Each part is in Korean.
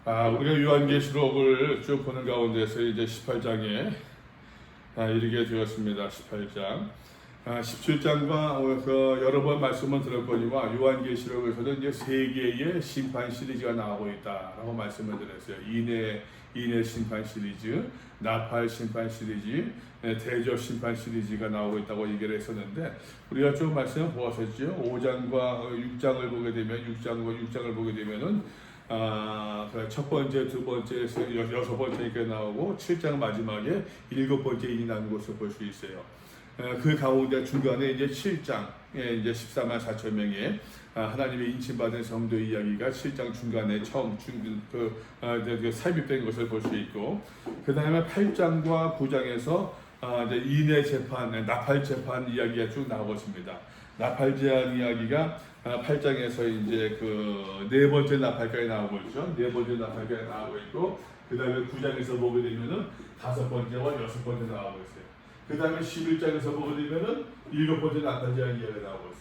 우리가 요한계시록을 쭉 보는 가운데서 이제 18장에 이르게 되었습니다. 18장. 17장과 여러 번 말씀을 들었거니와 요한계시록에서는 이제 세 개의 심판 시리즈가 나오고 있다라고 말씀을 드렸어요. 인해 심판 시리즈, 나팔 심판 시리즈, 대저 심판 시리즈가 나오고 있다고 얘기를 했었는데, 우리가 좀 말씀을 보았었죠. 5장과 6장을 보게 되면, 6장을 보게 되면은 첫 번째, 두 번째, 여섯 번째가 나오고 7장 마지막에 일곱 번째 인이 나는 것을 볼 수 있어요. 그 가운데 중간에 이제 7장에 이제 14만 4천 명의 하나님의 인침받은 성도 이야기가 7장 중간에 처음 삽입된 것을 볼 수 있고, 그 다음에 8장과 9장에서 이제 인해 재판, 나팔 재판 이야기가 쭉 나오고 있습니다. 나팔 재앙 이야기가 8장에서 이제 네 번째 나팔까지 나오고 있죠. 네 번째 나팔까지 나오고 있고, 그 다음에 9장에서 보게 되면은 다섯 번째와 여섯 번째 나오고 있어요. 그 다음에 11장에서 보게 되면은 일곱 번째 나팔 재앙 이야기가 나오고 있어요.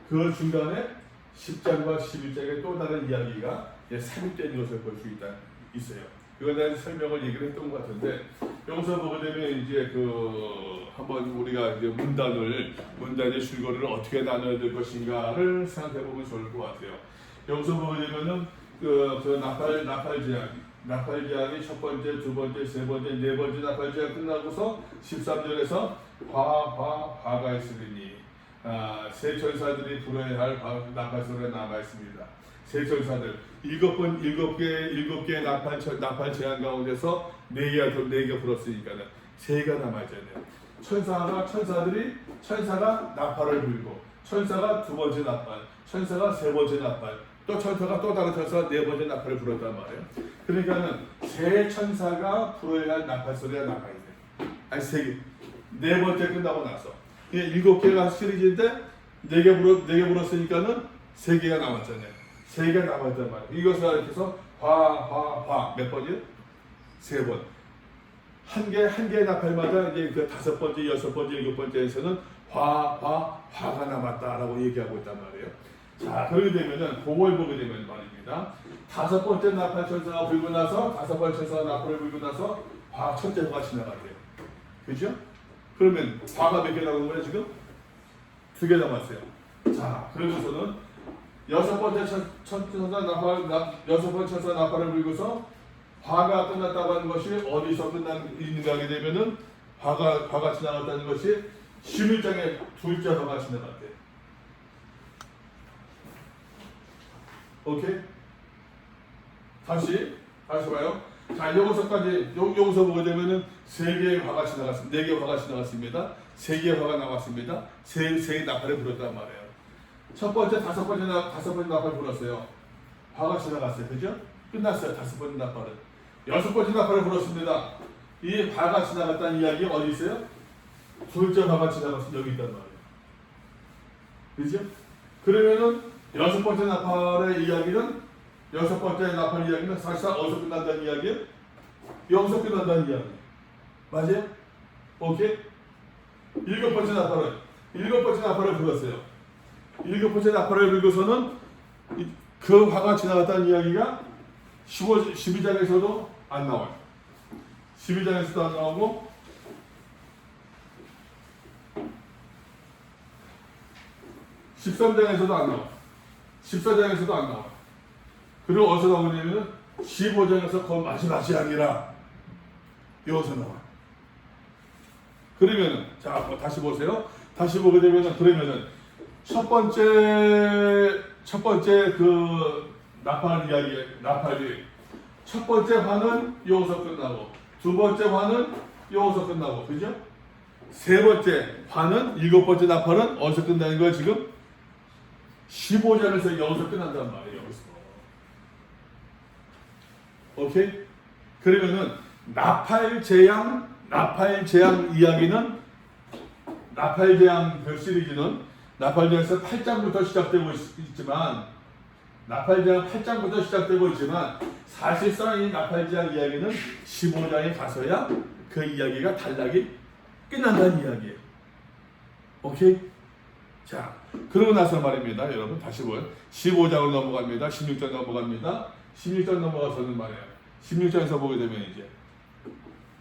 그 중간에 10장과 11장에 또 다른 이야기가 삽입된 것을 볼 수 있어요. 이거에 대한 설명을 얘기를 했던 것 같은데, 여기서 보게 되면 이제 한번 우리가 이제 문단의 줄거리를 어떻게 나눠야 될 것인가를 생각해 보면 좋을 것 같아요. 여기서 보게 되면은 나팔 재앙이 첫 번째, 두 번째, 세 번째, 네 번째 나팔 재앙 끝나고서 13절에서 화가 있으리니 세 천사들이 불어야 할 나팔 소리가 남아 있습니다. 세 천사들 일곱 개의 나팔 재앙 가운데서 네 개가 불었으니까는 세 개가 남아 있잖아요. 천사가 나팔을 불고, 천사가 두 번째 나팔, 천사가 세 번째 나팔, 또 천사가 또 다른 천사가 네 번째 나팔을 불었단 말이에요. 그러니까는 세 천사가 불어야 할 나팔 소리가 남아 있네. 아니 세 개. 네 번째 끝나고 나서 일곱 개가 시리즈인데 네 개 불었으니까는 세 개가 남았잖아요. 세 개가 남았단 말이에요. 이것을 이렇게서 몇 번이요? 세 번. 한 개의 나팔마다 이제 그 다섯 번째, 여섯 번째, 일곱 번째에서는 화가 남았다라고 얘기하고 있단 말이에요. 자, 그렇게 되면은 그걸 보게 되면 말입니다. 다섯 번째 나팔 천사가 불고 나서, 다섯 번째 천사가 나팔을 불고 나서 첫째 화가 지나가대요. 그죠? 그러면 화가 몇 개 남은 거예요 지금? 두 개 남았어요. 자, 그러고서는 여섯 번째 천사 나팔을 불고서 화가 끝났다고 하는 것이 어디서 있는가 하게 되면은 화가 지나갔다는 것이 11장에 둘째 화가 지나갔대. 오케이? 다시 봐요. 자, 여기서까지 여기서 보게 되면은 세 개의 화가 지나갔습니다. 네 개의 화가 지나갔습니다. 세 개의 화가 남았습니다. 세 개의 나팔을 불었단 말이에요. 첫 번째, 다섯 번째 나팔 불었어요. 화가 지나갔어요. 그죠? 끝났어요. 다섯 번째 나팔은. 여섯 번째 나팔을 불었습니다. 이 화가 지나갔다는 이야기 어디 있어요? 둘째 화가 지나갔어요. 여기 있단 말이에요. 그죠? 그러면은 여섯 번째 나팔의 이야기는, 여섯 번째 나팔 이야기는 사실상 어디서 끝난다는 이야기예요? 여기서 끝난다는 이야기. 맞아요? 오케이? 일곱 번째 나팔을 불었어요. 일곱 번째 나팔을 불고서는 그 화가 지나갔다는 이야기가 12장에서도 안 나와요. 12장에서도 안 나오고, 13장에서도 안 나와요. 14장에서도 안 나와요. 그리고 어디서 나오냐면 15장에서 그 마지막 재앙이라 여기서 나와요. 그러면은, 자, 다시 보세요. 다시 보게 되면은, 그러면은 첫 번째 나팔이 첫 번째 화는 여기서 끝나고, 두 번째 화는 여기서 끝나고, 그죠? 세 번째 화는, 일곱 번째 나팔은 어디서 끝나는 거예요 지금? 15장에서 여기서 끝난단 말이에요. 여기서. 오케이? 그러면은 나팔 재앙 이야기는, 나팔 재앙 그 시리즈는 나팔 재앙에서 8장부터 시작되고 있지만, 사실상 이 나팔 재앙 이야기는 15장에 가서야 그 이야기가 단락이 끝난다는 이야기예요. 오케이? 자, 그러고 나서 말입니다. 여러분 다시 보요. 15장으로 넘어갑니다. 16장 넘어갑니다. 16장 넘어가서는 말이에요. 16장에서 보게 되면 이제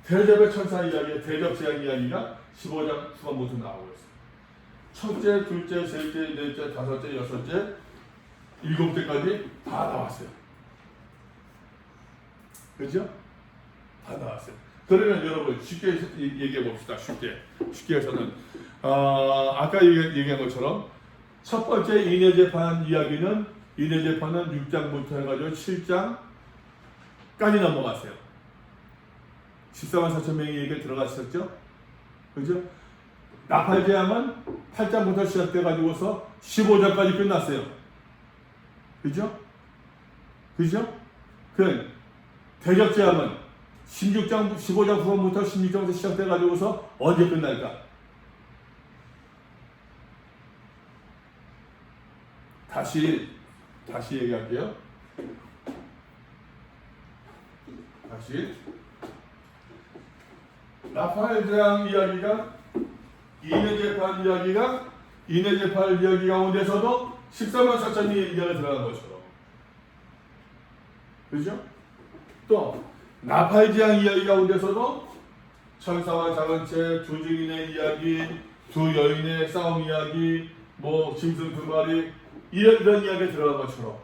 대접의 천사 이야기, 대접 제한 이야기가 15장 후반부터 나오고 있어요. 첫째, 둘째, 셋째, 넷째, 다섯째, 여섯째, 일곱째까지 다 나왔어요. 그죠? 다 나왔어요. 그러면 여러분 쉽게 얘기해 봅시다. 쉽게 해서는 아까 얘기한 것처럼 첫 번째 인해 재판 이야기는 인해 재판은 6장부터 해가지고 7장까지 넘어갔어요. 14만 4천 명이 얘기 들어갔었죠. 그죠? 나팔 재앙은 8장부터 시작돼 가지고서 15장까지 끝났어요. 그죠? 그죠? 그 대접 재앙은 16장 15장 후반부터 16장부터 시작돼 가지고서 언제 끝날까? 다시 얘기할게요. 다시 나팔 재앙 이야기가 인해 재판 이야기 가운데서도 14만 4천이 이야기가 들어간 것처럼, 그죠? 또 나팔 재앙 이야기 가운데서도 천사와 작은 책, 두 증인의 이야기, 두 여인의 싸움 이야기, 뭐 짐승 두 마리 이런 이야기가 들어간 것처럼,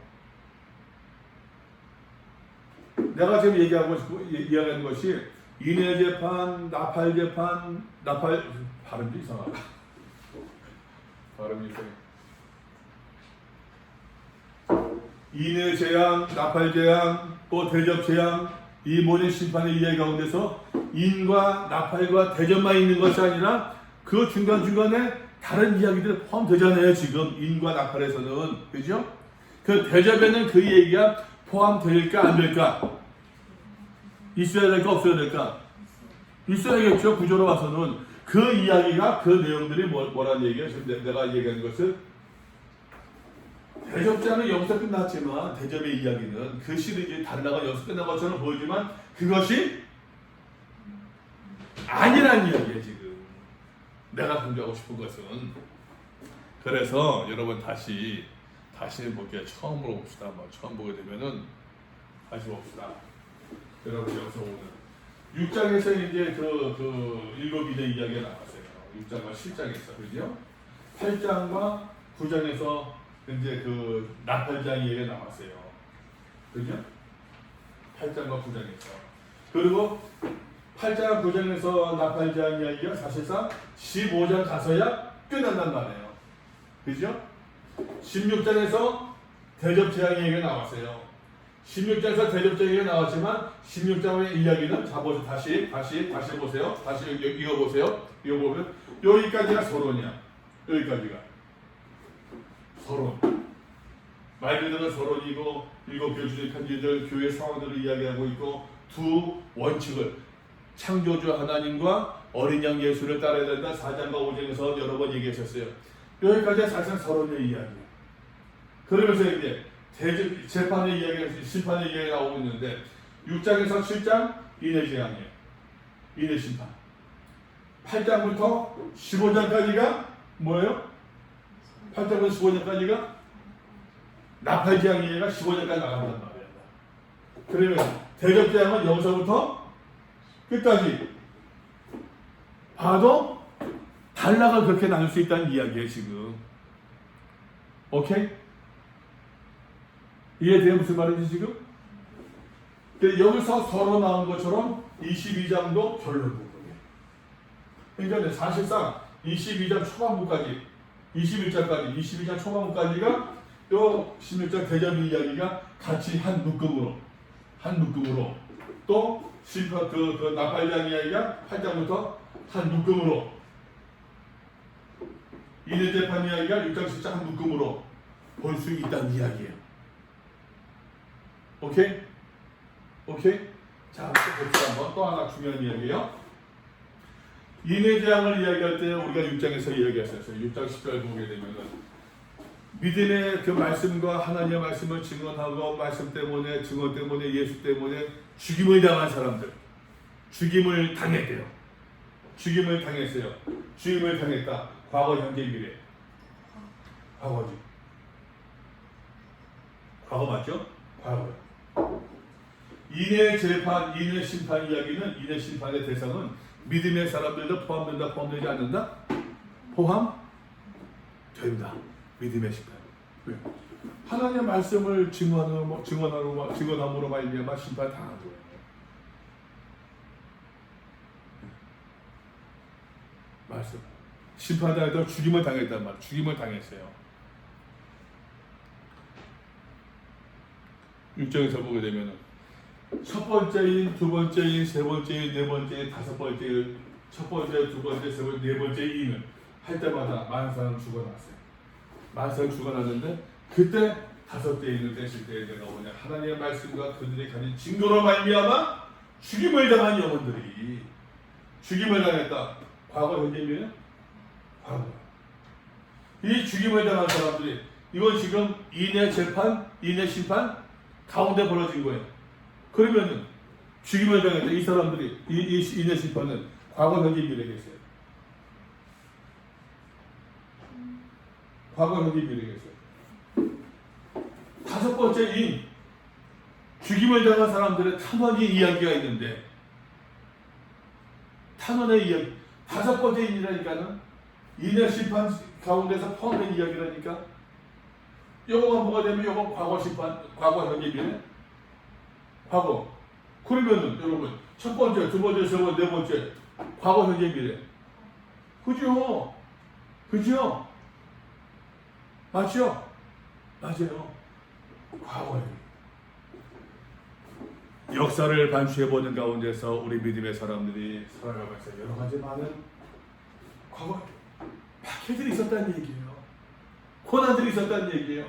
내가 지금 이야기하는 것이 인해 재판, 나팔 재판, 발음도 이상하다. 발음이 이상해. 인해 재앙, 나팔 재앙, 또 대접 재앙, 이 모든 심판의 이야기 가운데서 인과 나팔과 대접만 있는 것이 아니라 그 중간중간에 다른 이야기들이 포함되잖아요. 지금 인과 나팔에서는. 그죠? 그 대접에는 그 얘기가 포함될까 안 될까? 있어야 될까 없어야 될까? 있어야겠죠. 구조로 봐서는. 그 이야기가, 그 내용들이 뭐라는 얘기예요? 지금 내가 얘기하는 것은 대접자는 여기서 끝났지만 대접의 이야기는 그 시리즈의 단락은 여기서 끝난 것처럼 보이지만 그것이 아니란 이야기예요. 지금 내가 강조하고 싶은 것은. 그래서 여러분 다시 볼게요. 처음으로 봅시다. 처음 보게 되면은 다시 봅시다. 여러분 여기서 오늘 6장에서 이제 그 일곱 인의 이야기가 나왔어요. 6장과 7장에서. 그죠? 8장과 9장에서 이제 그 나팔장 이야기가 나왔어요. 그죠? 8장과 9장에서. 그리고 8장, 9장에서 나팔장 이야기가 사실상 15장 가서야 끝난단 말이에요. 그죠? 16장에서 대접 재앙 이야기가 나왔어요. 16장에서 대접 재앙이 나왔지만 16장의 이야기는 자 보세요. 다시 보세요. 다시 이거 보세요. 이거 보면 여기까지가 서론이야. 여기까지가 서론. 말 그대로 서론이고 일곱 교회 주직 편지들 교회 상황들을 이야기하고 있고 두 원칙을 창조주 하나님과 어린 양 예수를 따라야 된다. 4장과 5장에서 여러 번 얘기하셨어요. 여기까지가 사실상 서론의 이야기야. 그러면서 이제 재판의 이야기가, 심판의 이야기가 나오고 있는데 6장에서 7장 인해 재앙이에요. 인해 심판. 8장부터 15장까지가 뭐예요? 8장부터 15장까지가 나팔 재앙 이야기가 15장까지 나간단 말이야. 그러면 대접 재앙은 여기서부터 끝까지 봐도 단락을 그렇게 나눌 수 있다는 이야기예요. 지금. 오케이? 이해돼요? 무슨 말인지 지금? 여기서 서로 나온 것처럼 22장도 결론 부분이에요. 그러니까 사실상 22장 초반부까지 21장까지 22장 초반부까지가 요 16장 대접 이야기가 같이 한 묶음으로 또 심판 그 나팔장 이야기가 8장부터 한 묶음으로 인해 재판 이야기가 6장 7장 한 묶음으로 볼 수 있다는 이야기예요. 오케이? 자, 봅시다 한번. 또 하나 중요한 이야기예요. 인해 재앙을 이야기할 때 우리가 6장에서 이야기했었어요. 6장 10절 보게 되면은 믿음의 그 말씀과 하나님의 말씀을 증언하고 말씀 때문에 증언 때문에 예수 때문에 죽임을 당한 사람들, 죽임을 당했대요. 죽임을 당했어요. 죽임을 당했다. 과거, 현재, 미래. 과거지. 과거 맞죠? 과거. 인의 재판, 인의 심판 이야기는 인의 심판의 대상은 믿음의 사람들도 포함된다, 포함되지 않는다? 포함된다. 믿음의 심판. 왜? 하나님의 말씀을 증언함으로 말미암아 심판 당한 거예요. 말씀. 심판당해도 죽임을 당했단 말이에요. 죽임을 당했어요. 6장에서 보게 되면 첫 번째인, 두 번째인, 세 번째인, 네 번째인, 다섯 번째인, 첫 번째, 두 번째, 세 번째, 네 번째 인을 할 때마다 많은 사람 죽어났어요. 많은 사람 죽어났는데 그때 다섯째 인을 떼실 때에 내가 뭐냐, 하나님의 말씀과 그들이 가진 증거로 말미암아 죽임을 당한 영혼들이 죽임을 당했다. 과거, 현재, 미래요? 과거. 이 죽임을 당한 사람들이 이건 지금 인의 재판, 인의 심판 가운데 벌어진 거예요. 그러면은 죽임을 당했다. 이 사람들이 이 인의 심판은 과거, 현재, 미래겠어요. 과거, 현재, 미래겠어요. 다섯 번째 인, 죽임을 당한 사람들의 탄원의 이야기가 있는데, 탄원의 이야기, 다섯 번째 인이라니까는 인의 심판 가운데서 포함된 이야기라니까. 요거가 뭐가 되면 요거 과거 심판, 과거, 현재, 미래, 과거. 그러면은 여러분 첫 번째, 두 번째, 세 번째, 네 번째, 과거, 현재, 미래. 그죠? 그죠? 맞죠? 맞아요. 과거예요. 역사를 반추해보는 가운데서 우리 믿음의 사람들이 살아가면서 여러 가지 많은 과거 박해들이 있었다는 얘기예요. 고난들이 있었다는 얘기예요.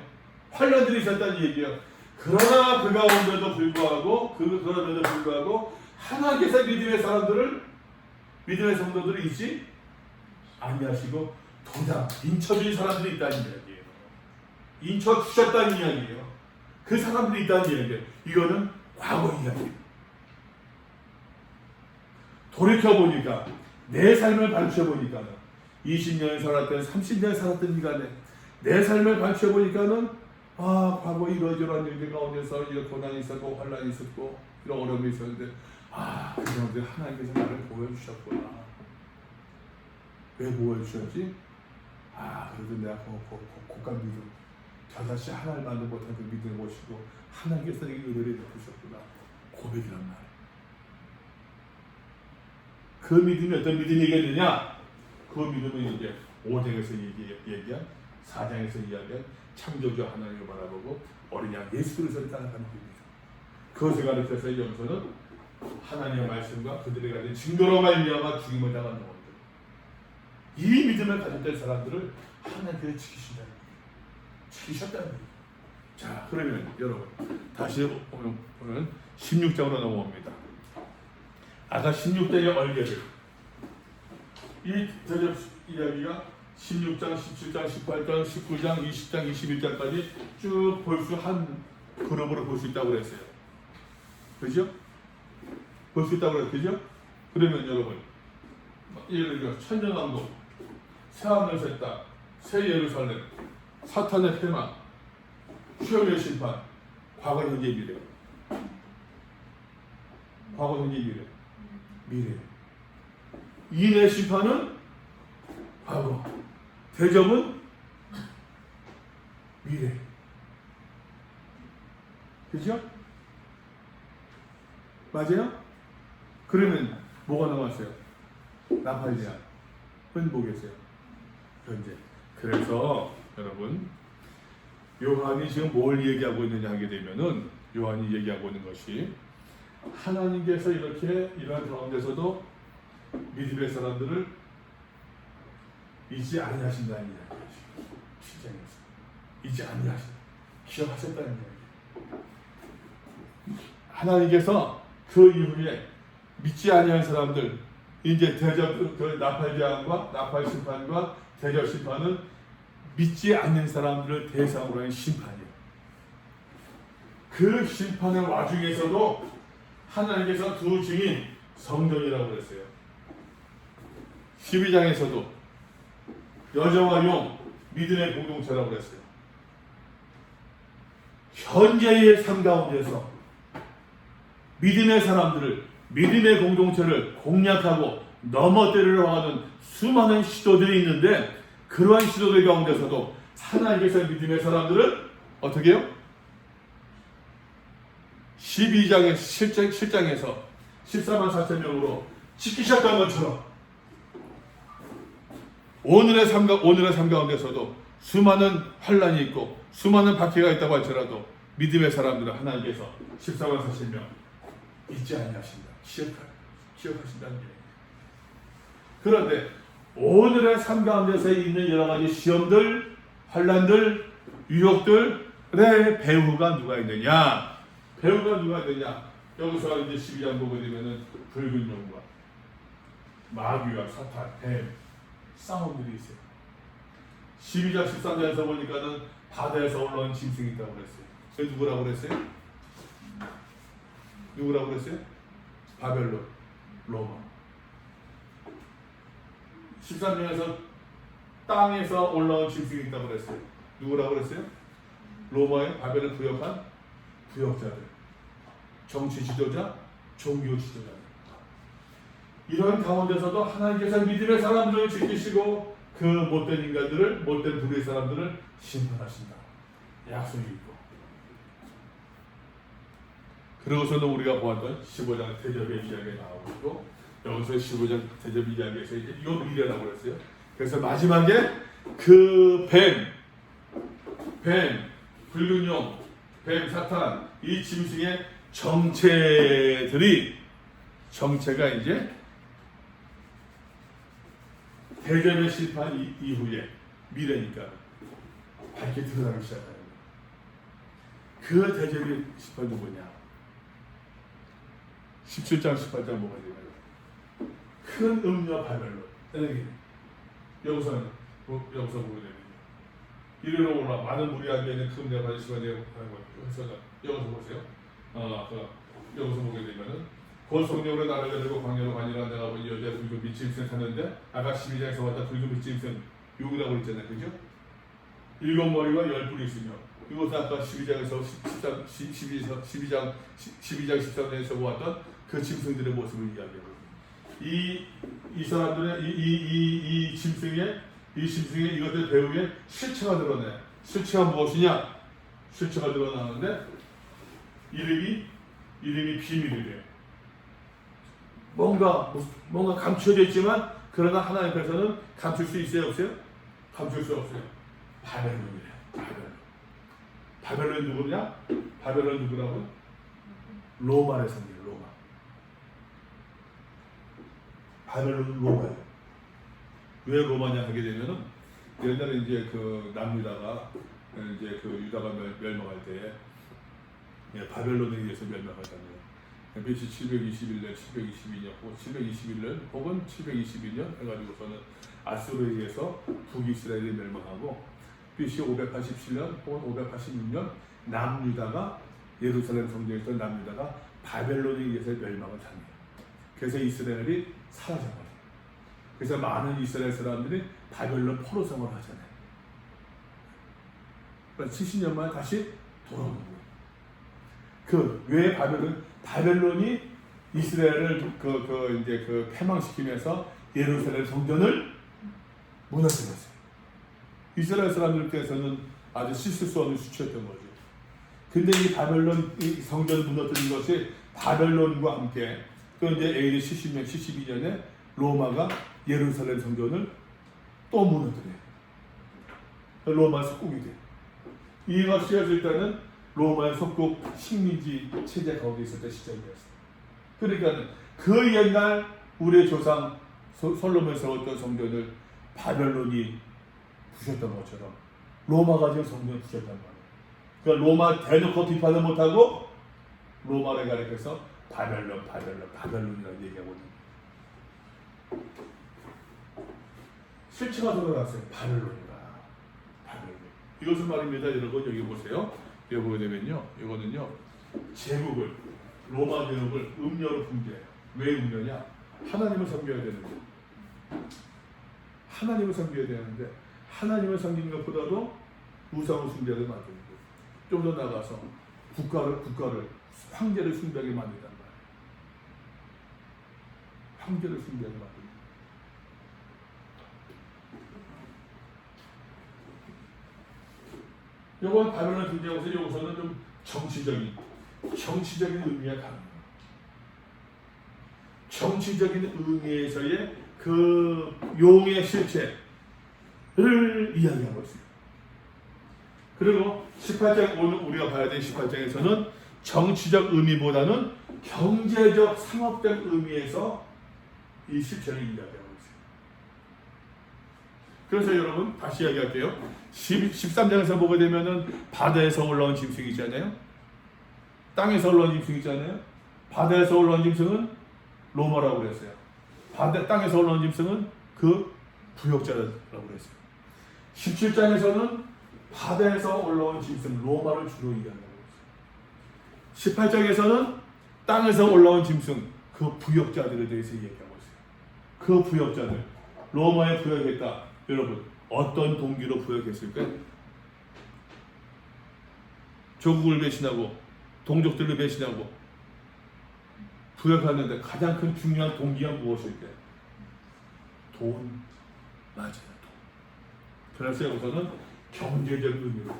환란들이 있었다는 얘기예요. 그러나 그 가운데도 불구하고 하나님께서 믿음의 사람들을, 믿음의 성도들을 잊지 아니하시고 도당 인쳐주신 사람들이 있다는 이야기예요. 인쳐주셨다는 이야기예요. 그 사람들이 있다는 이야기예요. 이거는 과거 이야기예요. 돌이켜보니까 내 삶을 반추해보니까 20년 살았든 30년 살았든 미간에 내 삶을 반추해보니까는 과거 이러저러한 일들 가운데서 이런 고난이 있었고 환란이 있었고 이런 어려움이 있었는데 그 사람들 하나님께서 나를 보여주셨구나. 왜 보여주셨지? 그래도 내가 고간 믿음 저다시 하나님 만들 못한 그 믿음을 보시고 하나님께서 이 은혜를 베푸셨구나. 고백이란 말이에요. 그 믿음이 어떤 믿음이겠느냐? 그 믿음은 이제 5장에서 얘기한 4장에서 이야기한 창조주 하나님을 바라보고 어린 양 예수 그리스도를 따라가는 겁니다. 그것을 가르쳐서 여기서는 하나님의 말씀과 그들이 가진 증거로 말미암아 죽임을 당한 영혼들, 이 믿음을 가졌던 사람들을 하나님께서 지키신다는 거예요. 지키셨다는 거예요. 자, 그러면 여러분 다시 오늘 16장으로 넘어옵니다. 아까 16장의 얼개를 이 대접 이야기가 16장, 17장, 18장, 19장, 20장, 21장까지 쭉 볼 수 한 그룹으로 볼 수 있다고 그랬어요. 그죠? 볼 수 있다고 그랬죠? 그러면 여러분 예를 들어 천년왕국, 새하늘 새 땅, 새 예루살렘, 사탄의 패망, 최후의 심판, 과거, 현재, 미래. 과거, 현재, 미래. 인의 심판은 과거, 대접은 미래. 그죠? 맞아요? 그러면 뭐가 남았어요? 나팔리아 보겠어요. 현재. 그래서 여러분 요한이 지금 뭘 얘기하고 있느냐 하게 되면은 요한이 얘기하고 있는 것이 하나님께서 이렇게 이러한 가운데서도 믿음의 사람들을 잊지 아니하신다는 이야기예요. 7장에서 잊지 아니하신다. 기억하셨다는 이야기예요. 하나님께서 그 이후에 믿지 아니한 사람들, 이제 대접 그 나팔재앙과 나팔 심판과 대접 심판은 믿지 않는 사람들을 대상으로 한 심판이에요. 그 심판의 와중에서도 하나님께서 두 증인 성전이라고 그랬어요. 12장에서도 여자와 용, 믿음의 공동체라고 그랬어요. 현재의 삶 가운데서 믿음의 사람들을, 믿음의 공동체를 공략하고 넘어뜨리려 하는 수많은 시도들이 있는데, 그러한 시도들 가운데서도 하나님께서 믿음의 사람들은 어떻게 해요? 12장의 실장에서 14만 4천 명으로 지키셨던 것처럼 오늘의 삶 가운데서도 수많은 환란이 있고 수많은 박해가 있다고 할지라도 믿음의 사람들은 하나님께서 14만 4천 명 잊지 아니하신다. 기억하신다는 얘기예요. 그런데 오늘의 삶 가운데서 있는 여러 가지 시험들, 환란들, 유혹들의 배후가 누가 있느냐? 배후가 누가 있느냐? 여기서 이제 12장 보게 되면은 붉은 용과 마귀와 사탄, 뱀 싸움들이 있어요. 12장 13장에서 보니까는 바다에서 올라온 짐승이 있다고 그랬어요. 그게 누구라고 그랬어요? 누구라고 그랬어요? 바벨론, 로마. 13장에서 땅에서 올라온 짐승이 있다고 그랬어요. 누구라고 그랬어요? 로마의 바벨을 부역한 부역자들, 정치 지도자, 종교 지도자들. 이런 가운데서도 하나님께서 믿음의 사람들을 지키시고 그 못된 인간들을, 못된 불의의 사람들을 심판하신다. 약속이 있고. 그러고서는 우리가 보았던 15장 대접의 이야기가 나오고 있고, 여기서 15장 대접 이야기에서 이제 이 미래라고 그랬어요. 그래서 마지막에 그 붉은 용, 뱀, 사탄, 이 짐승의 정체가 이제 대접의 심판 이후에 미래니까 밝게 드러나기 시작합니다. 그 대접의 심판 누구냐? 17장 18장 뭐가 되나요? 큰 음녀 바벨론. 여기서 보게 되면요, 이리로 올라 많은 물이 앉아 있는 큰 음녀 바벨론 시간에 하는 거죠. 여기서 보세요. 여기서 보게 되면은 곧 성령으로 나를 가지고 광야로 가니라. 내가 본 여자 붉은 빛 짐승 탔는데, 아까 12장에서 봤던 붉은 빛 짐승 요기라고 했잖아요, 그죠? 7머리와 10뿔이 있으며, 이것은 아까 12장 13장에서 보았던 그 짐승들의 모습을 이야기하고, 이 사람들의 이 짐승의 이것들 배후에 실체가 드러내. 실체가 무엇이냐? 실체가 드러나는데 이름이 비밀이래요. 뭔가 감춰져 있지만 그러나 하나님 앞에서는 감출 수 있어요, 없어요? 감출 수 없어요. 바벨론이래요. 바벨론 누구냐? 바벨론 누구라고? 로마의 성이에요. 로마. 바벨론 로마예요. 왜 로마냐 하게 되면은, 옛날에 이제 그 남유다가 이제 그 유다가 멸망할 때에 바벨론에 의해서 멸망하잖아요. BC 721년, 721년 혹은 722년 해가지고서는 아수르에 의해서 북이스라엘이 멸망하고, BC 587년 혹은 586년 남유다가, 예루살렘 성전에 있던 남유다가 바벨론에 의해서 멸망을 합니다. 그래서 이스라엘이 사라져버려요. 그래서 많은 이스라엘 사람들이 바벨론 포로성을 하잖아요. 그러니까 70년 만에 다시 돌아오는 거예요. 왜 바벨론이 이스라엘을 패망시키면서 예루살렘 성전을 무너뜨렸어요. 이스라엘 사람들께서는 아주 씻을 수 없는 수치였던 거죠. 근데 이 바벨론 성전을 무너뜨린 것이 바벨론과 함께, 또 이제 AD 72년에 로마가 예루살렘 성전을 또 무너뜨려요. 로마 속국이 돼요. 이것이 일단은 로마의 속국 식민지 체제 가운데 있었던 시절이었어요. 그러니까 그 옛날 우리의 조상 솔로몬이 세웠던 성전을 바벨론이 부셨던 것처럼 로마가 지금 성전을 부셨단 말이에요. 그러니까 로마 대놓고 비판을 못하고 로마를 가리켜서 바벨론이라고 얘기하고 있는 거예요. 실체가 드러났어요. 바벨론이다. 바벨론. 이것은 말입니다. 여러분 여기 보세요. 여기 보게 되면요, 이거는요, 제국을, 로마 제국을 음녀로 분개해요. 왜 음녀냐? 하나님을 섬겨야 되는데, 하나님을 섬기는 것보다도 우상을 숭배하게 만드는 거예요. 좀 더 나가서 국가를 황제를 숭배하게 만든단 말이에요. 황제를 숭배하게 만드는 거예요. 이번 바벨론 등장하면서 여기서는 좀 정치적인 의미가 강해요. 정치적인 의미에서의 그 용의 실체를 이야기하고 있어요. 그리고 18장, 오늘 우리가 봐야 될 18장에서는 정치적 의미보다는 경제적, 상업적 의미에서 이 실체를 이야기하고 있어요. 그래서 여러분 다시 이야기할게요. 13장에서 보게 되면은 바다에서 올라온 짐승이 있잖아요. 땅에서 올라온 짐승이 있잖아요. 바다에서 올라온 짐승은 로마라고 그랬어요. 땅에서 올라온 짐승은 그 부역자라고 그랬어요. 17장에서는 바다에서 올라온 짐승 로마를 주로 이야기하고 있어요. 18장에서는 땅에서 올라온 짐승 그 부역자들에 대해서 얘기하고 있어요. 그 부역자들 로마에 부역했다. 여러분 어떤 동기로 부역했을까요? 조국을 배신하고 동족들을 배신하고 부역하는데 가장 큰 중요한 동기가 무엇일까요? 돈. 맞아요. 돈. 그래서 여기서는 경제적 의미로,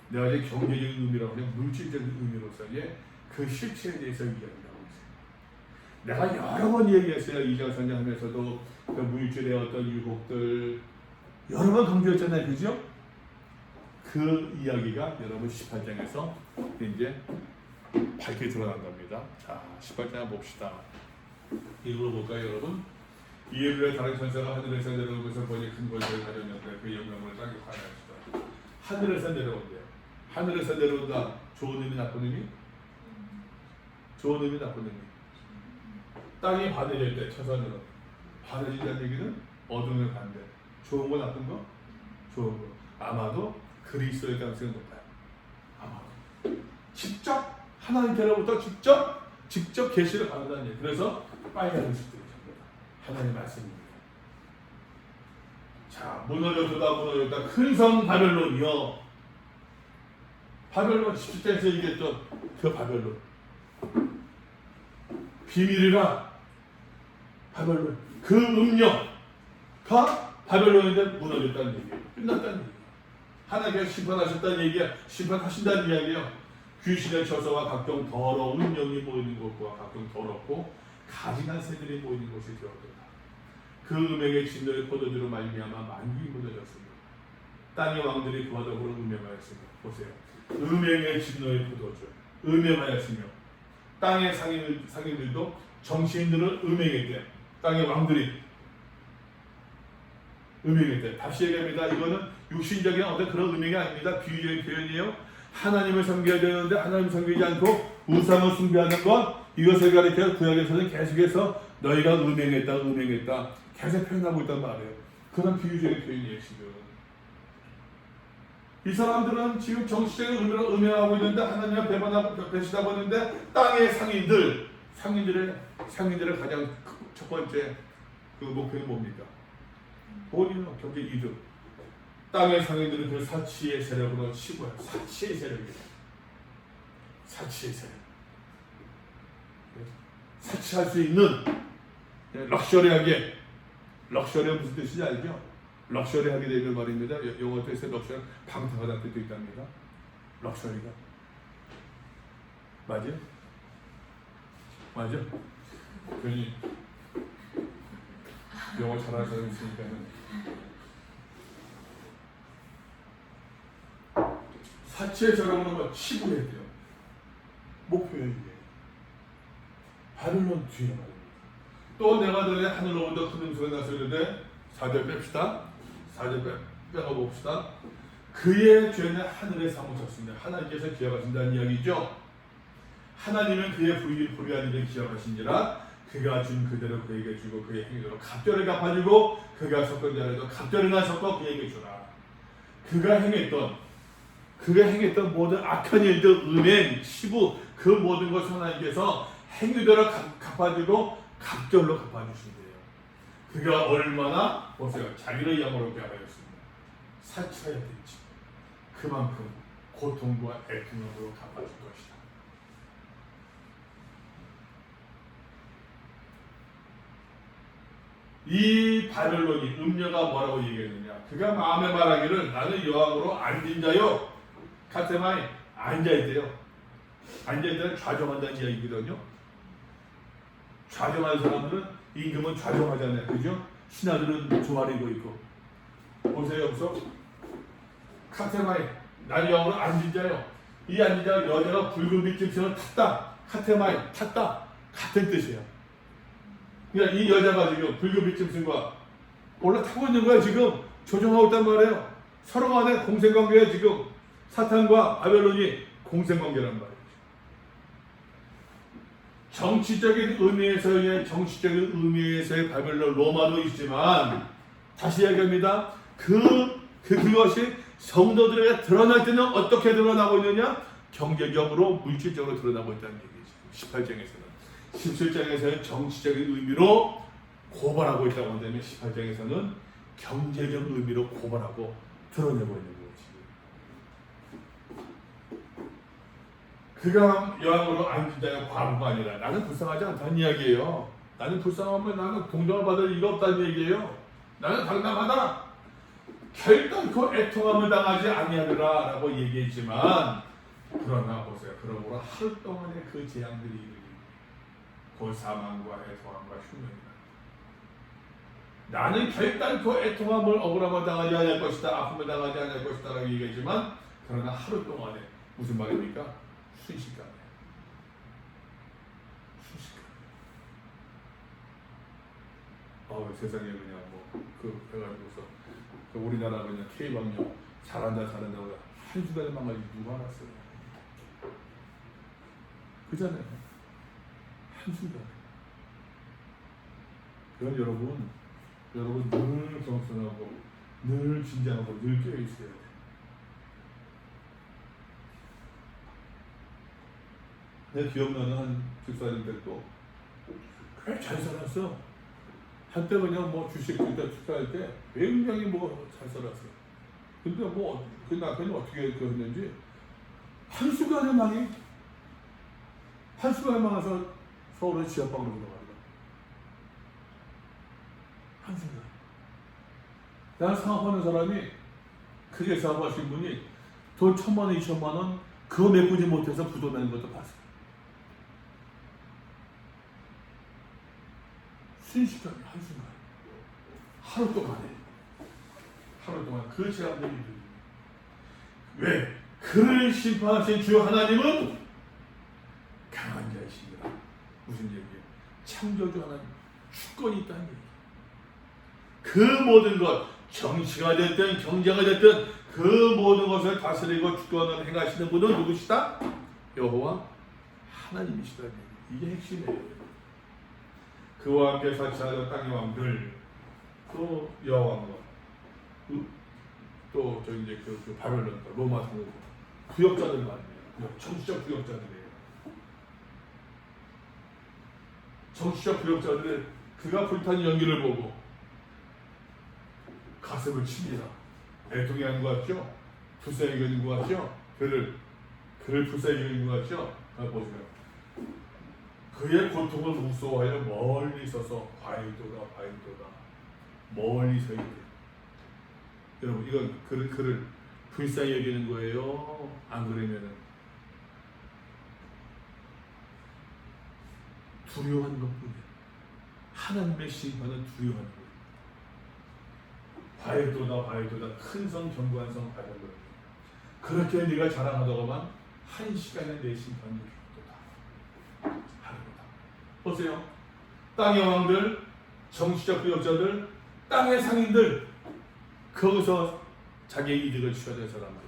내가 이제 경제적 의미라고 하면 물질적 의미로서의 그 실체에 대해서 이야기하고 있어요. 내가 여러 번 얘기했어요. 2장 3장 하면서도 그 물질의 어떤 유혹들 여러 번 강조했잖아요. 그죠? 그 이야기가 여러분 18장에서 이제 밝게 드러난답니다. 자, 18장 봅시다. 읽어볼까요, 여러분? 이에 비해 다른 천사가 하늘에서 내려오면서 보니 큰 권세를 가졌는데 그 영광을 땅에 환영하시더라. 하늘에서 내려온대요. 하늘에서 내려온다. 좋은 의미, 나쁜 의미? 좋은 의미, 나쁜 의미? 땅이 바다질 때 천사들은 바다진다는 얘기는 어둠을 간대. 좋은 거, 나쁜 거? 좋은 거. 아마도 그리스도의 가능성이 높아요. 아마도. 직접 하나님께로부터 직접 계시를 받는다는 얘기. 그래서 빨간 음식들이 전부 다 하나님의 말씀입니다. 자, 무너졌다 큰 성 바벨론이요. 바벨론 17장에서 얘기했던 그 바벨론. 비밀이라 바벨론. 그 음료가 바벨론인데 무너졌다는 얘기예요. 끝났다는 얘기예요. 하나님께서 심판하셨다는 얘기야. 심판하신다는 이야기예요. 귀신의 저서와 각종 더러운 영이 모이는 곳과 각종 더럽고 가증한 새들이 모이는 곳이 되었더라. 그 음행의 진노의 포도주로 말미암아 만국이 무너졌습니다. 땅의 왕들이 그와 더불어 음행하였습니다. 보세요. 음행의 진노의 포도주, 음행하였으며 땅의 상인들도 정치인들은 음행했대. 땅의 왕들이 음행했대. 다시 얘기합니다. 이거는 육신적인 어떤 그런 음행이 아닙니다. 비유적인 표현이에요. 하나님을 섬겨야 되는데 하나님을 섬기지 않고 우상을 숭배하는 것, 이것을 가리켜 구약에서는 계속해서 너희가 음행했다 계속 표현하고 있단 말이에요. 그런 비유적인 표현이에요. 지금 이 사람들은 지금 정치적인 의미로 음행하고 있는데 하나님을 배신하고 있는데 땅의 상인들의 가장 첫 번째 그 목표는 뭡니까? 돈이요, 경제 이득. 땅의 상인들은 그 사치의 세력으로 치고요. 사치의 세력이에요. 사치의 세력. 사치할 수 있는 럭셔리하게. 럭셔리가 무슨 뜻인지 알죠? 럭셔리하게 되는 말입니다. 영어 뜻에서 럭셔리 방탕하다는 뜻도 있답니다. 럭셔리가. 맞아요? 맞아? 괜히 영어 잘하는 사람이 있으니까는 사치의 저ram으로 치부해야 돼요. 목표예요. 이게. 바벨론 뒤에 말입니다. 또 내가 전에 하늘로부터 큰 음소리가 났었는데 4절 뺍시다. 4절 빼가봅시다. 그의 죄는 하늘에 사무쳤습니다. 하나님께서 기억하신다는 이야기죠. 하나님은 그의 불의한 일을 기억하신지라 그가 준 그대로 그에게 주고 그의 행위대로 갑절을 갚아주고 그가 섞은 자라도 갑절이나 섞어 그에게 주라. 그가 행했던 모든 악한 일들, 음행, 시부 그 모든 것을 하나님께서 행위대로 갚아주고 갑절로 갚아주신대요. 그가 얼마나 보세요. 자기를 영화롭게 하였습니다. 사치하였든지 그만큼 고통과 애통으로 갚아줄 것이다. 이 바벨론이 음녀가 뭐라고 얘기했느냐? 그가 마음에 말하기를 나는 여왕으로 앉은 자요. 카테마에 앉아있대요. 앉아있다는 좌정한다는 이야기거든요. 좌정하는 사람들은 임금은 좌정하잖아요. 그죠? 신하들은 조아리고 있고. 보세요. 여기서 카테마에 나는 여왕으로 앉은 자요. 이 앉은 자가 여자가 붉은 빛짐승을 탔다. 카테마에 탔다. 같은 뜻이에요. 그러니까 이 여자가 지금 붉은 빛짐승과 올라타고 있는 거야. 지금 조종하고 있단 말이에요. 서로 간에 공생관계에 지금 사탄과 바벨론이 공생관계란 말이에요. 정치적인 의미에서의 바벨론 로마도 있지만 다시 이야기합니다. 그것이 성도들에게 드러날 때는 어떻게 드러나고 있느냐? 경제적으로 물질적으로 드러나고 있다는 얘기죠. 18장에서는. 17장에서는 정치적인 의미로 고발하고 있다고 한다면 18장에서는 경제적 의미로 고발하고 드러내고 있는 거지. 그가 여왕으로 앉은 자가 과부가 아니라 나는 불쌍하지 않다는 이야기예요. 나는 불쌍하면 나는 동정을 받을 이유가 없다는 얘기예요. 나는 당당하다. 결단코 애통함을 당하지 아니하리라 라고 얘기했지만 그러나 보세요. 그러므로 하루 동안의 그 재앙들이 곧 사망과 애통함과 흉년이다. 나는 결단코 애통함을 억울함을 당하지 않을 것이다. 아픔을 당하지 않을 것이다 라고 얘기했지만 그러나 하루 동안에 무슨 말입니까? 순식간에. 세상에 그냥 해가지고서 우리나라 그냥 K방역 잘한다고 한순간에 망가지 누가 알았어요? 그잖아요. 한순간에. 그럼 여러분 늘 겸손하고 늘 진지하고 늘 깨어있어야 돼. 내 기억나는 한 집사님들도 꽤 잘 살았어. 한때 그냥 주식 투자할 때 굉장히 잘 살았어. 근데 그 남편이 어떻게 했는지 한순간에 망해서 서울에 지하방으로 들어가더라. 한순간. 나는 사업하는 사람이 크게 사업하신 분이 돈 1,000만 원, 2,000만 원 그거 메꾸지 못해서 부도나는 것도 봤어요. 순식간에 한순간. 하루 동안 그 재앙들이 왜? 그를 심판하신 주 하나님은 강한 자이십니다. 무슨 얘기예요? 창조주 하나님 주권이 있다는 얘기예요. 그 모든 것 정치가 됐든 경제가 됐든 그 모든 것을 다스리고 주권을 행하시는 분은 누구시다? 여호와 하나님이시다는 얘기예요. 이게 핵심이에요. 그와 함께 사치하던 땅의 왕들 또 여왕과 또 그 바벨론 로마 상국 구역자들 말이에요. 정치적 구역자들이에요. 정치적 구역자들은 그가 불타는 연기를 보고 가슴을 칩니다. 애통이 하는 것 같죠? 불쌍히 여기는 것 같죠? 그를 불쌍히 여기는 것 같죠? 보세요. 그의 고통을 무서워하여 멀리 서서 바위도다 멀리 서 있대. 여러분 이건 그를 불쌍히 여기는 거예요? 안 그러면은 두려워하는 것뿐이에요. 하나님의 심판은 두려워하는 거예요. 바위도다 큰 성 견고한 성 바벨론. 그렇게 네가 자랑하다가만 한 시간에 내 심판이 도다. 보세요. 땅의 왕들, 정치적 부역자들, 땅의 상인들 거기서 자기의 이득을 취하려 는 사람들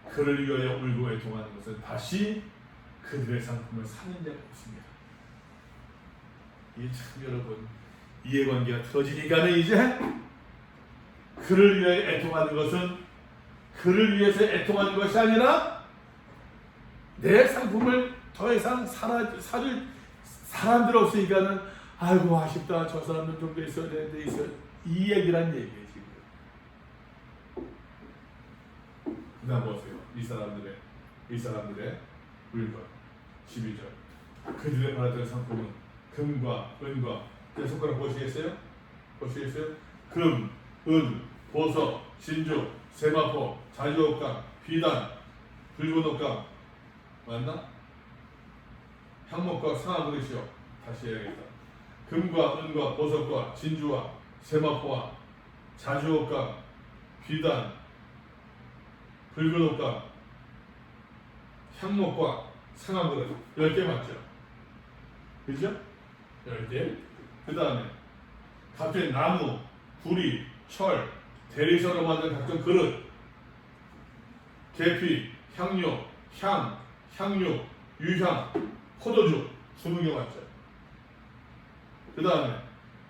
그를 위하여 울고 애통하는 것은 다시 그들의 상품을 사는 자가 없습니다. 이게 참 여러분 이해관계가 틀어지니까는 이제 그를 위하여 애통하는 것은 그를 위해서 애통하는 것이 아니라 내 상품을 더 이상 사줄 사람들 없으니까는 아이고 아쉽다 저 사람은 좀 더 있어야 되는데 이 얘기란 얘기예요 지금. 그다음 보세요. 이 사람들의 물건 12절. 그들의 받았던 상품은 금과 은과, 내 손가락 보시겠어요? 금, 은, 보석, 진주, 세마포, 자주옥감, 비단, 붉은 옷감, 맞나? 향목과 상아그릇이요. 다시 해야겠다. 금과 은과 보석과 진주와 세마포와 자주옥감, 비단, 붉은 옷감, 향목과 상아그릇 10개 맞죠? 그죠? 10개. 그 다음에 각종 나무, 구리, 철, 대리석으로 만든 각종 그릇, 계피, 향료, 향, 향유, 유향, 포도주 20개 맞죠? 그 다음에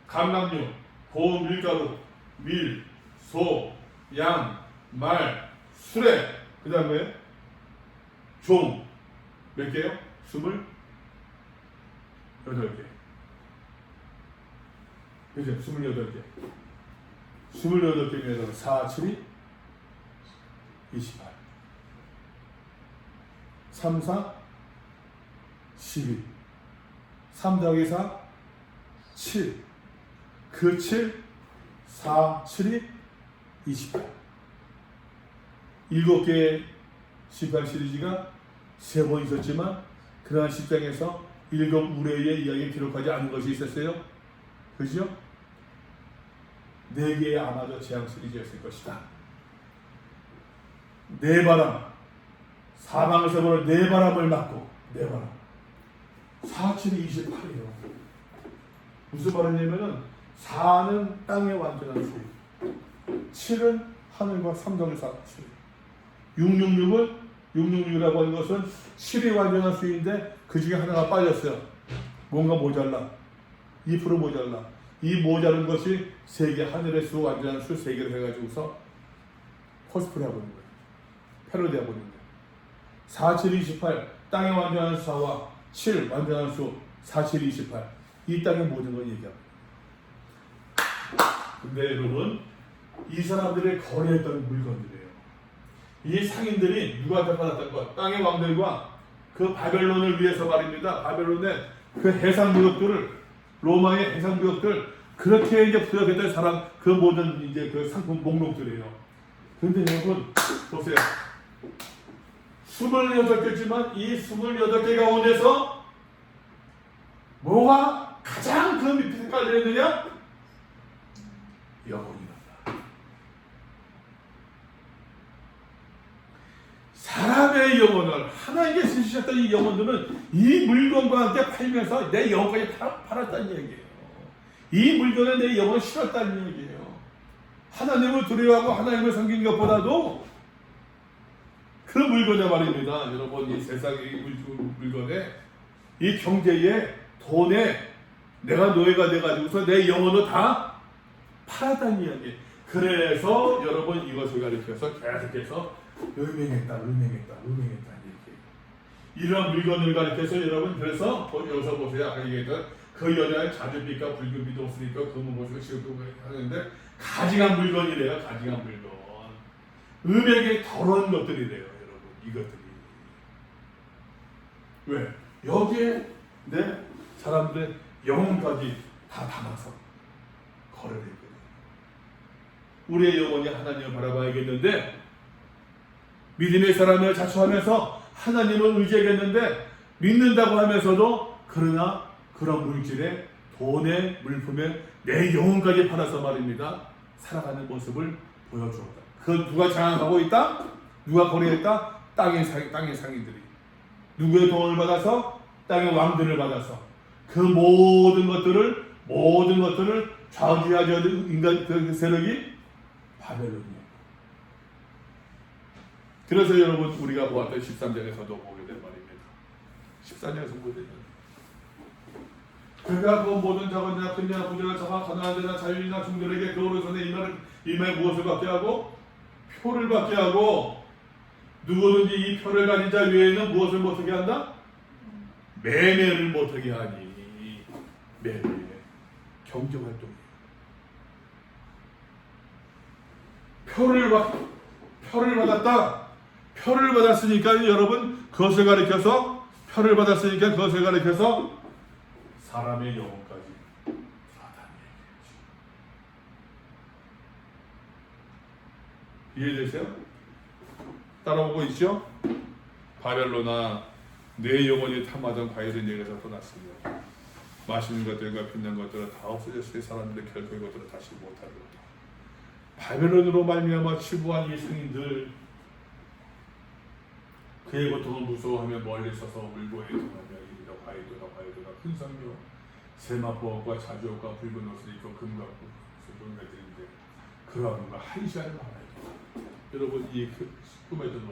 감람류, 고운 밀가루, 밀, 소, 양, 말, 수레. 그 다음에 종 몇 개요? 28개. 그죠? 28개. 28개면 4, 7이 28. 3, 4, 12. 3 더하기 4, 7. 그 7, 4, 7이 28. 7개의 18 시리즈가 3번 있었지만 그러한 10장에서 7 우레의 이야기를 기록하지 않은 것이 있었어요. 그죠? 4개의 아마도 재앙 시리즈였을 것이다. 4바람, 사방에서 보는 4바람을 맞고 4바람. 4, 7이 28이에요. 무슨 말이냐면은 4는 땅의 완전한 수입, 7은 하늘과 삼성의 사실, 666이라고 하는 것은 7이 완전한 수인데 그 중에 하나가 빠졌어요. 뭔가 모자라. 2% 모자라. 이 모자른 것이 세계 하늘의 수 완전한 수 3개를 해가지고서 코스프레 하고 있는 거예요. 패러디 하고 있는 거예요. 4, 7, 28 땅의 완전한 수 4와 7 완전한 수 4, 7, 28 이 땅의 모든 걸 얘기합니다. 근데 여러분 이 사람들이 거래했던 물건들이에요. 이 상인들이 누구한테 받았던 것? 땅의 왕들과 그 바벨론을 위해서 말입니다. 바벨론의 그 해상무역들을, 로마의 해상무역들 그렇게 이제 부여했던 사람, 그 모든 이제 그 상품 목록들이에요. 그런데 여러분 보세요. 28개지만 이 28개 가운데서 뭐가 가장 그 밑에 깔려있느냐? 영혼이란다. 사람의 영혼을 하나님께 쓰셨던 이 영혼들은 이 물건과 함께 팔면서 내 영혼까지 팔았다는 얘기예요. 이 물건에 내 영혼을 실었다는 얘기예요. 하나님을 두려워하고 하나님을 섬기는 것보다도 그 물건에 말입니다. 여러분 이 세상의 물건에 이 경제에 돈에 내가 노예가 돼가지고서 내 영혼을 다 팔았다는 이야기. 그래서 여러분 이것을 가리켜서 계속해서 음행했다 얘기해요. 이런 물건을 가리켜서 여러분 그래서 여기서 보세요. 아까 얘기했던 그 여자의 자주빛과 붉은빛도 없으니까 금은 보시고 시럽도 하는데 가증한 물건이래요. 가증한 물건. 음행의 더러운 것들이래요. 여러분 이것들이. 왜? 여기에 내 사람들의 영혼까지 다 담아서 거래를 했거든요. 우리의 영혼이 하나님을 바라봐야겠는데 믿음의 사람을 자처하면서 하나님을 의지하겠는데 믿는다고 하면서도 그러나 그런 물질에 돈에 물품에 내 영혼까지 팔아서 말입니다. 살아가는 모습을 보여주었다. 그 누가 장악하고 있다? 누가 거래했다? 땅의 상인들이. 누구의 돈을 받아서? 땅의 왕들을 받아서 그 모든 것들을 좌우지하는 인간 그 세력이 바벨론이에요. 그래서 여러분 우리가 보았던 13장에서도 보게 된 말입니다. 14장에서 보게 되면 그가 그 모든 자건이나 큰자나 부자나 자가 가난한 자나 자유인이나 종들에게 그 오른손에 임에 무엇을 받게 하고 표를 받게 하고 누구든지 이 표를 가진 자 외에는 무엇을 못하게 한다? 매매를 못하게 하니. 매매 경제활동이에요. 표를 받았다. 표를 받았으니까 여러분 그것을 가리켜서 표를 받았으니까 그것을 가리켜서 사람의 영혼까지 사단이 이해되세요? 따라오고 있죠? 바벨로나 내 영혼이 탐하던 과일은 여기서 떠났습니다. 맛있는 것들과 빛난 것들은 다 없어졌을 사람들의 결코 이것들을 다시 못하리로다. 바벨론으로 말미암아 치부한 이 성인들 그의 고통을 무서워하며 멀리 서서 울고 애통하며 이르다 과이도다 큰 성료 세마포와 자주옷과 붉은 옷을 입고 금과 금을 드는데 그러한 누가 한 시간을 말아야 여러분 이 꿈에던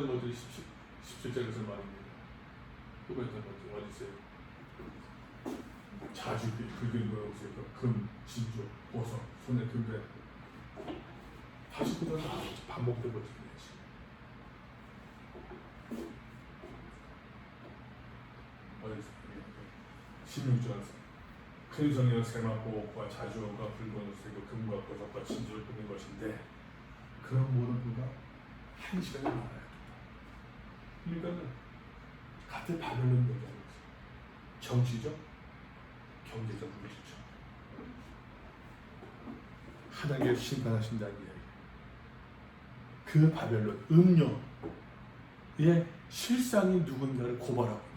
것들이 17절에서 말입니다. 꿈에던 것들 어디 있어요? 자주빛 붉은 옷을 입고 금, 진주, 보석, 손에 금배 다시 그대로 반복된 것들이에요. 16절에서 큰 성녀 세마포와 자주옷과 붉은 옷을 입고 금과 보석과 진주를 꾸민 것인데 그런 모든 누가 한 시간에 말아야 된다. 그러니까 같은 바벨론 얘기하는 거죠. 정치적, 경제적 문제죠. 하나님께서 심판하신다는 이야기. 그 바벨론 음료의 실상이 누군가를 고발하고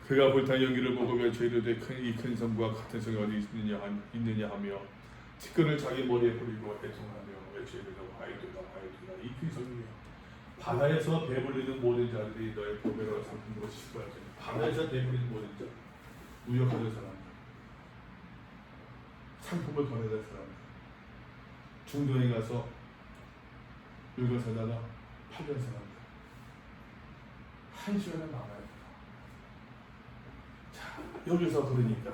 그가 불타는 연기를 보고 외쳐 이르되 이 큰 성과 같은 성이 어디 있느냐 하며 티끌을 자기 머리에 뿌리고 애통하며 외쳐 이르되 화이도다 이 큰 성이여 바다에서 배불리는 모든 자들이 너의 보배로 삼는 것이 시끄러워져. 바다에서 배불리는 모든 자 무역하는 사람들 상품을 거래하는 사람들 중동에 가서 물건 사다가 팔던 사람들 한 시간에 나가야 돼. 자, 여기서 그러니까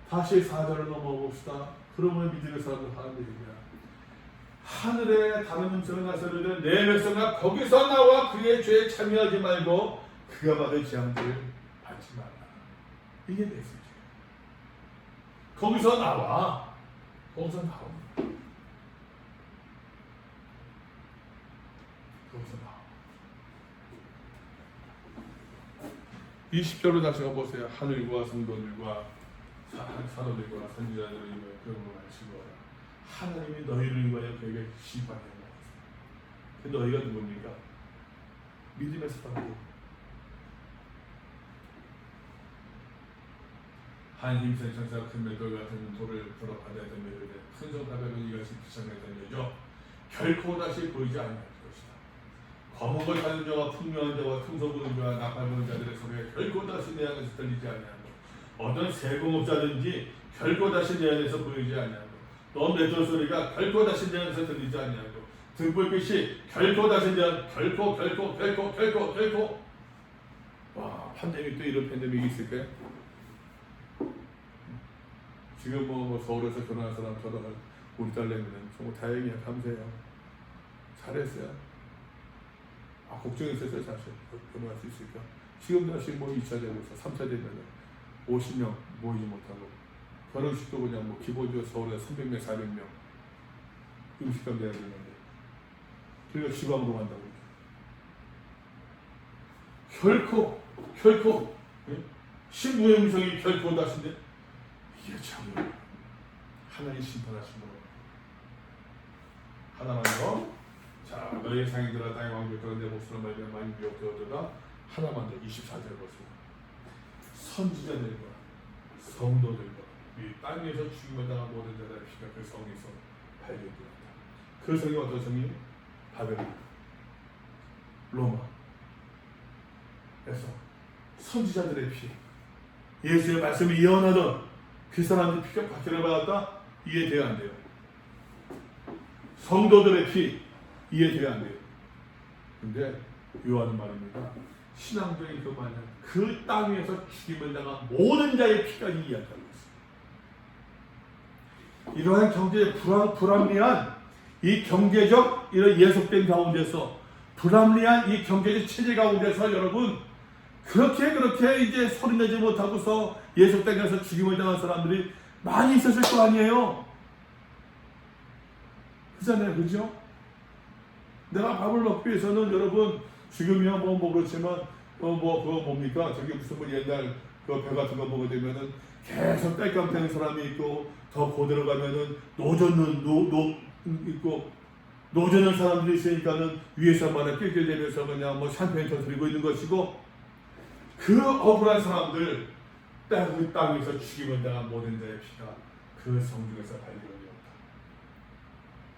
다시 4절을 넘어봅시다. 그러면 믿음의 사람들 하는 얘기야. 하늘에 다른 음성을 나서는 내 백성아 거기서 나와 그의 죄에 참여하지 말고 그가 받을 재앙들을 받지 말라. 이게 메시지예요. 거기서 나와. 거기서 나와. 거기서 나와. 20절로 다시 가보세요. 하늘과 성도들과 사도들과 선지자들을 위하여 그런 걸 하시고 하나님이 너희를 위하여 그에게 심판해 그 너희가 누굽니까? 믿음의 사람들. 한 힘센 천사가 큰 맷돌 같은 돌을 들어 바다에 던져주되 큰 성 바벨론이 이같이 비천에 던져져 결코 다시 보이지 아니할 것이다. 검은 걸 가진 자와 풍요한 자와 틈소 부는 자와 나팔 부는 자들의 소리가 결코 다시 내 안에서 들리지 아니하고 어떤 세공업자든지 결코 다시 내 안에서 보이지 아니하고 또 맷돌 소리가 결코 다시 내 안에서 들리지 아니하고 등불빛이 결코 다시 내 안에서 결코 와 팬데믹 또 이런 팬데믹이 있을까요? 지금 뭐 서울에서 결혼한 사람 저도 우리 딸내미는 정말 다행이야. 감사해요. 잘했어요. 걱정했었어요. 사실 결혼할 수 있을까. 지금 다시 뭐 2차 되고 있어. 3차 되면 50명 모이지 못하고 결혼식도 그냥 뭐 기본적으로 서울에 300명 400명 음식값 내야 되는데 그러니까 지방으로 간다고. 결코 신부의 음성이 결코 다신데 이게 참 하나님 심판하신 거. 하나만 더. 자, 너희 상인들아 땅의 왕족들아 내 목소리를 말하면 많이 미혹되었도다. 하나만 더. 24절 보세요. 선지자들과 성도들과 이 땅에서 죽임을 당한 모든 자들의 피가 그 성에서 발견되었다. 그 성이 어떤 성이에요? 바벨론, 로마에서 선지자들의 피, 예수의 말씀이 예언하던 그 사람들 피가 박해를 받았다? 이해돼야 안 돼요. 성도들의 피 이해돼야 안 돼요. 근데 요한은 말입니다. 신앙적인 그 말은 그 땅에서 죽임을 당한 모든 자의 피까지 이야기하고 있습니다. 이러한 경제의 불합리한 이 경제적 이런 예속된 가운데서 불합리한 이 경제적 체제 가운데서 여러분 그렇게 이제 소리내지 못하고서 예속당해서 죽임을 당한 사람들이 많이 있었을 거 아니에요. 그잖아요, 그죠? 내가 밥을 먹기 위해서는 여러분 지금이야 뭐 그렇지만 뭐 그거 뭡니까? 저기 무슨 뭐 옛날 그 배 같은 거 보게 되면은 계속 땔감되는 사람이 있고 더 고대로 가면은 노젓는 있고 노젓는 사람들이 있으니까는 위에서 말에 낄낄대면서 그냥 뭐 샴페인 터뜨리고 있는 것이고 그 억울한 사람들 땅에서 죽임을 당한 모든 자의 피가 그 성중에서 발견되었다.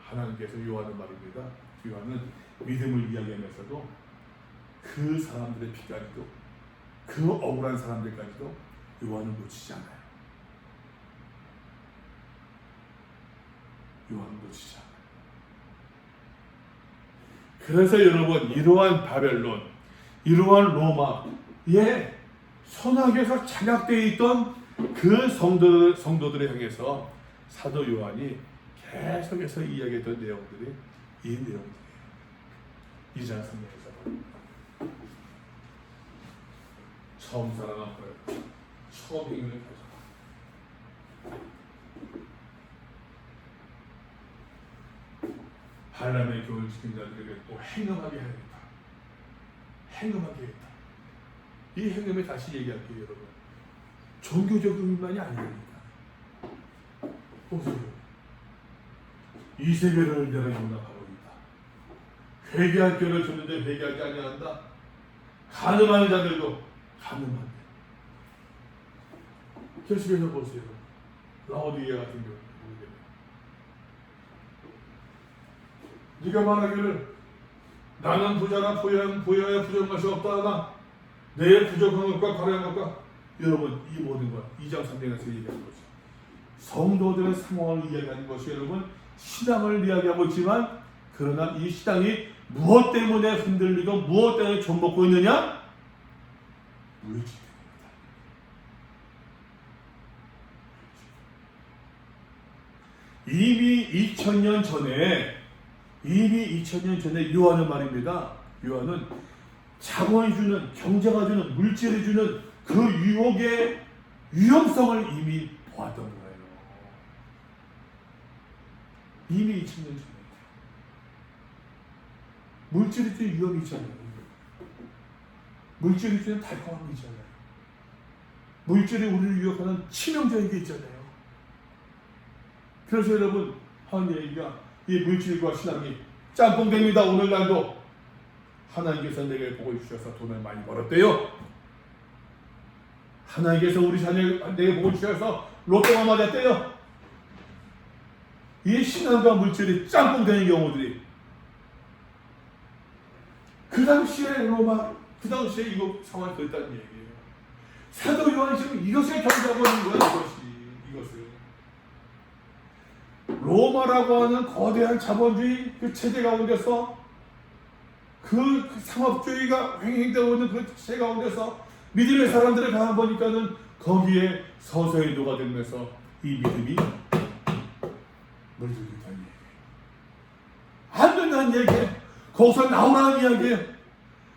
하나님께서 요하는 말입니다. 요하는 믿음을 이야기하면서도 그 사람들의 피까지도 그 억울한 사람들까지도 요한은 놓치지 않아요. 요한은 놓치지 않아요. 그래서 여러분 이러한 바벨론, 이러한 로마의 선악에서 장악되어 있던 그 성도들을 향해서 사도 요한이 계속해서 이야기했던 내용들이 이 내용들이에요. 2장 3장에서 처음 사랑한 거예요. 처음 행위를 가져라. 발람의 교훈을 지킨 자들에게 또 행음하게 해야겠다. 행음하게 해야겠다. 이 행음에 다시 얘기할게요, 여러분. 종교적 의미만이 아닙니다. 보세요. 이세벨을 내가 용납하고 있다. 회개할 교를 줬는데 회개하지 아니한다. 간음하는 자들도 간음한다. 계속해서 보세요. 라오디게 같은 경우. 네가 말하기를 나는 부자나 부여에 부족한 것이 없다 하나 내 부족한 것과 과려한 것과 여러분 이 모든 것 2장 3장에서 얘기하는 거죠. 성도들의 상황을 이야기하는 것이 여러분 신앙을 이야기하고 있지만 그러나 이 신앙이 무엇 때문에 흔들리고 무엇 때문에 좀먹고 있느냐? 물질 때문이다. 이미 2000년 전에 요한의 말입니다. 요한은 자본이 주는, 경제가 주는, 물질이 주는 그 유혹의 위험성을 이미 보았던 거예요. 이미 2000년 전에. 물질이 주는 위험이 있잖아요. 물질이 주는 달콤함이 있잖아요. 물질이 우리를 유혹하는 치명적인 게 있잖아요. 그래서 여러분 하는 얘기가 이 물질과 신앙이 짬뽕됩니다. 오늘날도 하나님께서 내게 복을 주셔서 돈을 많이 벌었대요. 하나님께서 우리 자녀 내게 복을 주셔서 로또가 맞았대요. 이 신앙과 물질이 짬뽕되는 경우들이 그 당시에 로마, 그 당시에 이거 상황이 그랬다는 얘기예요. 사도 요한이 지금 이것을 경고하고 있는 거예요. 이것을. 로마라고 하는 거대한 자본주의 그 체제 가운데서 그 상업주의가 횡행되고 있는 그 체제 가운데서 믿음의 사람들을 가보니까는 거기에 서서히 녹아들면서 이 믿음이 물들고 있다는 얘기예요. 안 된다는 얘기예요. 거기서 나오라는 이야기예요.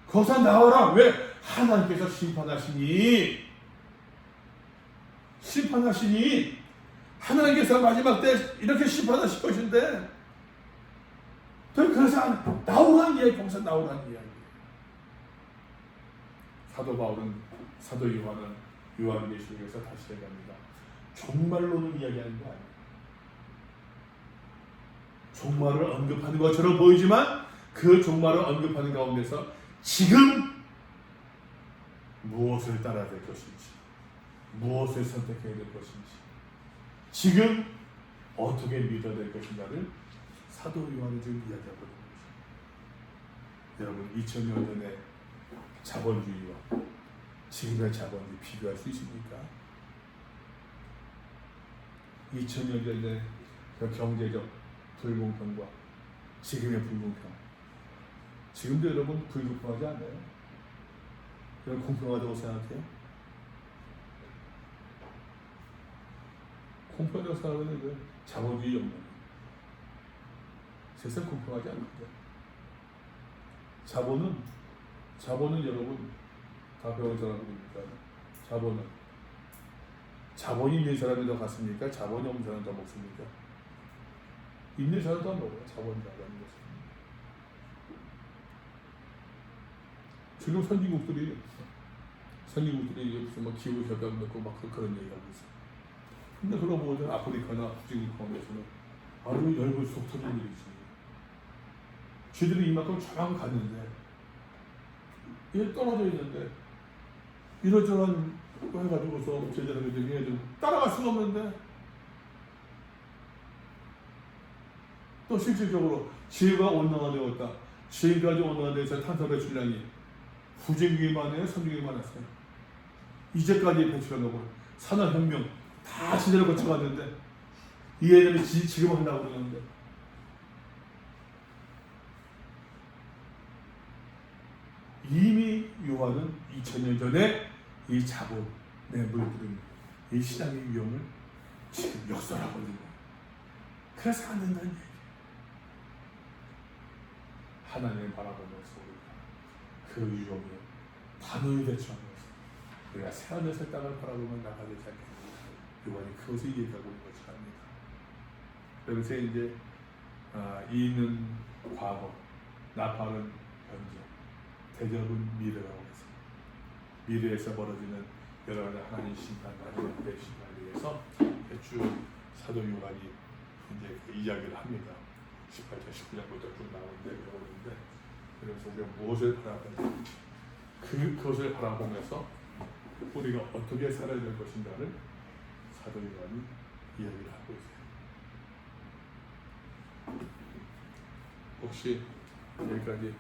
거기서 나오라. 왜? 하나님께서 심판하시니 하나님께서 마지막 때 이렇게 심판하실 것인데 그래서 나오라는 이야기, 거기서 나오라는 이야기. 사도 바울은, 사도 요한은 요한계시록에서 다시 얘기합니다. 종말론을 이야기하는 거 아니에요. 종말을 언급하는 것처럼 보이지만 그 종말을 언급하는 가운데서 지금 무엇을 따라야 될 것인지, 무엇을 선택해야 될 것인지, 지금 어떻게 믿어야 될 것인가를 사도 요한이 지금 이야기하고 있는 것입니다. 여러분 2000년 전에 자본주의와 지금의 자본주의 비교할 수 있습니까? 2000년 전에 그 경제적 불공평과 지금의 불공평, 지금도 여러분 불공평하지 않나요? 여러분 공평하다고 생각해요? 공평하다고 생각하는 그 자본주의 영역. 세상 공평하지 않거든요. 자본은 여러분 다 배운 사람들입니까? 자본이 있는 사람이 더 같습니까? 자본이 없는 사람이 더 먹습니까? 인내자도 안 먹어요. 자본주의라는 것은. 지금 선진국들이 무슨 막 기후 협약 맺고 막 그런 얘기하고 있어. 근데 그러고 보면 아프리카나 후진국 가운데서는 아주 열불 속 터지는 일이지. 쥐들이 이만큼 저만큼 갔는데 얘 떨어져 있는데 이러저런 거 해가지고서 제대로 얘네들 따라갈 수가 없는데 또 실질적으로 지구가 온난화되었다. 지금까지 온난화돼서 탄소 배출량이 후진국에만 해요, 선진국에만 했어요. 이제까지 배출한 거고 산업혁명 다 제대로 거쳐갔는데 이 애들이 지금 한다고 그러는데 이미 유화는 2000년 전에 이 자본에 물들은 이 시장의 위험을 지금 역설하고 있는 거예요. 그래서 안 된다는 얘기예요. 하나님을 바라보면서 우리가 그 위험에 단호히 대처하면서 우리가 새하늘새 땅을 바라보면 나가야 되지 않겠느냐. 요한이 그것을 얘기하고 있는 것이 아닙니다. 그래서 이제 이는 과거, 나팔은 현재, 대접은 미래라고 해서 미래에서 벌어지는 여러 가지 하나님 심판과 하나님의 심판에 대해서 쭉 사도 요한이 이제 그 이야기를 합니다. 18절, 19절부터 쭉 나오는데 배우는데 그래서 우리가 무엇을 바라보냐 그것을 바라보면서 우리가 어떻게 살아야 될 것인가를 사도 요한이 이야기를 하고 있어요. 혹시 여기까지